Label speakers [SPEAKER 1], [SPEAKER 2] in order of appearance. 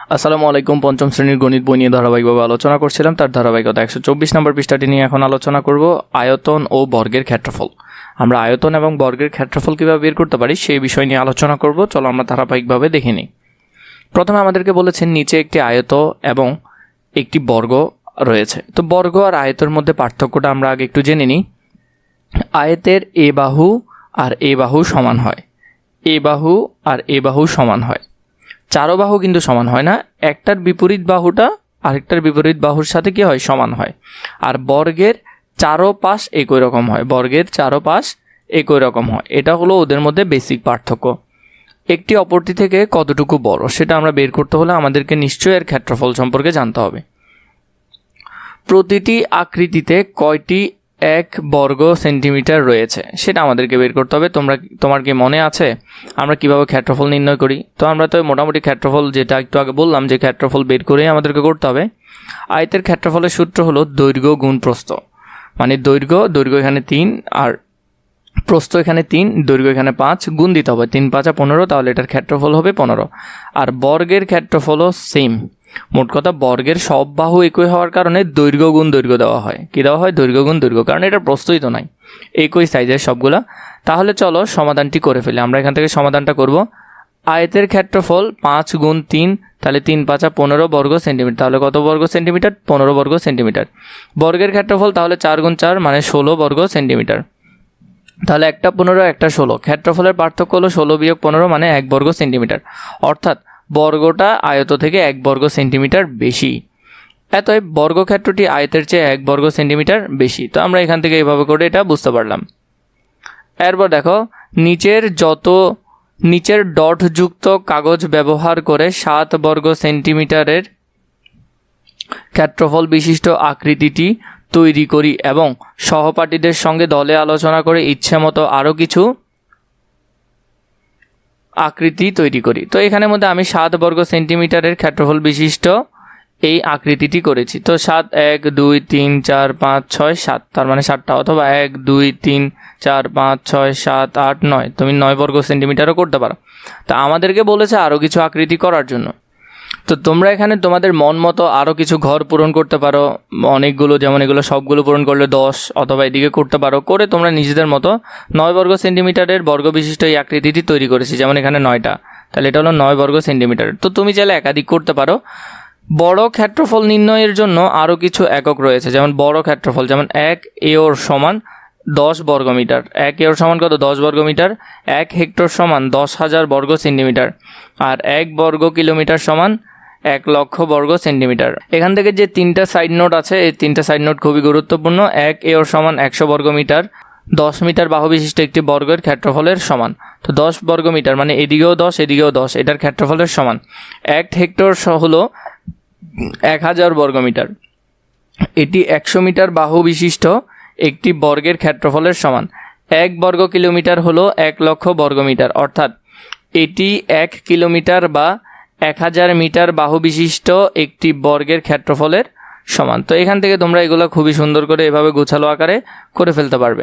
[SPEAKER 1] আসসালামু আলাইকুম। পঞ্চম শ্রেণীর গণিত বই নিয়ে ধারাবাহিকভাবে আলোচনা করছিলাম। তার ধারাবাহিকতা 124 নম্বর পৃষ্ঠাটি নিয়ে এখন আলোচনা করব আয়তন ও বর্গের ক্ষেত্রফল। আমরা আয়তন এবং বর্গের ক্ষেত্রফল কীভাবে বের করতে পারি সেই বিষয় নিয়ে আলোচনা করব। চলো আমরা ধারাবাহিকভাবে দেখে নিই। প্রথমে আমাদেরকে বলেছেন নিচে একটি আয়ত এবং একটি বর্গ রয়েছে। তো বর্গ আর আয়তের মধ্যে পার্থক্যটা আমরা আগে একটু জেনে নিই। আয়তের এ বাহু আর এ বাহু সমান হয়, এ বাহু আর এ বাহু সমান হয়। চারো বাহু কিন্তু সমান হয় না, একটার বিপরীত বাহুটা আরেকটার বিপরীত বাহুর সাথে কি হয়, সমান হয়। আর বর্গের চারো পাশ একই রকম হয়, বর্গের চারো পাশ একই রকম হয়। এটা হলো ওদের মধ্যে বেসিক পার্থক্য। একটি অপরটি থেকে কতটুকু বড় সেটা আমরা বের করতে হলে আমাদেরকে নিশ্চয়ই এর ক্ষেত্রফল সম্পর্কে জানতে হবে। প্রতিটি আকৃতিতে কয়টি 1 বর্গ সেন্টিমিটার রয়েছে সেটা আমাদেরকে বের করতে হবে। তোমার কি মনে আছে আমরা কিভাবে ক্ষেত্রফল নির্ণয় করি? তো আমরা তো মোটামুটি ক্ষেত্রফল যেটা একটু আগে বললাম যে ক্ষেত্রফল বের করেই আমাদেরকে করতে হবে। আয়তের ক্ষেত্রফলের সূত্র হলো দৈর্ঘ্য গুণ প্রস্থ, মানে দৈর্ঘ্য এখানে 3 আর প্রস্থ এখানে 3, দৈর্ঘ্য এখানে 5, গুণ দিতে হবে 3 5 15, তাহলে এটার ক্ষেত্রফল হবে 15। আর বর্গের ক্ষেত্রফলও সেম। মোট কথা বর্গের সব বাহু একই হওয়ার কারণে দৈর্ঘ্য গুণ দৈর্ঘ্য দেওয়া হয়। কী দেওয়া হয়? দৈর্ঘ্য গুণ দৈর্ঘ্য, কারণ এটা প্রস্থই তো নাই, একই সাইজের সবগুলা। তাহলে চলো সমাধানটি করে ফেলি। আমরা এখান থেকে সমাধানটা করব। আয়তের ক্ষেত্রফল 5 গুণ 3, তাহলে 3 5 15 বর্গ সেন্টিমিটার। তাহলে কত বর্গ সেন্টিমিটার? 15 বর্গ সেন্টিমিটার। বর্গের ক্ষেত্রফল তাহলে 4 গুণ 4 মানে 16 বর্গ সেন্টিমিটার। তাহলে একটা 15 একটা 16, ক্ষেত্রফলের পার্থক্য হলো 16 বিয়োগ 15 মানে 1 বর্গ সেন্টিমিটার। অর্থাৎ বর্গটা আয়ত থেকে 1 বর্গ সেন্টিমিটার বেশি। এতএব বর্গক্ষেত্রটি আয়তের চেয়ে 1 বর্গ সেন্টিমিটার বেশি। তো আমরা এখান থেকে এইভাবে করে এটা বুঝতে পারলাম। এরপর দেখো নিচের ডটযুক্ত কাগজ ব্যবহার করে 7 বর্গ সেন্টিমিটারের ক্ষেত্রফল বিশিষ্ট আকৃতিটি তৈরি করি এবং সহপাঠীদের সঙ্গে দলে আলোচনা করে ইচ্ছেমতো আরও কিছু আকৃতি তৈরি করি। তো এখানের মধ্যে আমি 7 বর্গ সেন্টিমিটারের ক্ষেত্রফল বিশিষ্ট এই আকৃতিটি করেছি। তো 7 1 2 3 4 5 6 7, তার মানে 7টা, অথবা 1 2 3 4 5 6 7 8 9, তুমি 9 বর্গ সেন্টিমিটারও করতে পারো। তা আমাদেরকে বলেছে আরও কিছু আকৃতি করার জন্য। তো তোমরা এখানে তোমাদের মন মতো আরও কিছু ঘর পূরণ করতে পারো, অনেকগুলো, যেমন এগুলো সবগুলো পূরণ করলে 10, অথবা এদিকে করতে পারো। করে তোমরা নিজেদের মতো 9 বর্গ সেন্টিমিটারের বর্গ বিশিষ্ট এই আকৃতিটি তৈরি করেছি। যেমন এখানে 9টা, তাহলে এটা হলো 9 বর্গ সেন্টিমিটার। তো তুমি চাইলে একাধিক করতে পারো। বড় ক্ষেত্রফল নির্ণয়ের জন্য আরও কিছু একক রয়েছে। যেমন বড় ক্ষেত্রফল, যেমন 1 এওর সমান 10 বর্গমিটার। 1 এওর সমান কত? 10 বর্গমিটার। 1 হেক্টর সমান 10,000 বর্গ সেন্টিমিটার। আর 1 বর্গ কিলোমিটার সমান 1 লক্ষ বর্গ সেন্টিমিটার। এখান থেকে যে 3টা সাইড নোট আছে, এই 3টা সাইড নোট খুবই গুরুত্বপূর্ণ। 1 এওর সমান 100 বর্গমিটার, 10 মিটার বাহু বিশিষ্ট একটি বর্গের ক্ষেত্রফলের সমান। তো 10 বর্গমিটার মানে এদিকেও 10 এদিকেও 10, এটার ক্ষেত্রফলের সমান। 1 হেক্টর হলো 1000 বর্গমিটার, এটি 100 মিটার বাহু বিশিষ্ট একটি বর্গের ক্ষেত্রফলের সমান। 1 বর্গ কিলোমিটার হলো 1 লক্ষ বর্গমিটার, অর্থাৎ এটি 1 কিলোমিটার বা 1000 মিটার বাহু বিশিষ্ট একটি বর্গের ক্ষেত্রফলের সমান। তো এখান থেকে তোমরা এগুলো খুবই সুন্দর করে এভাবে গোছালো আকারে করে ফেলতে পারবে।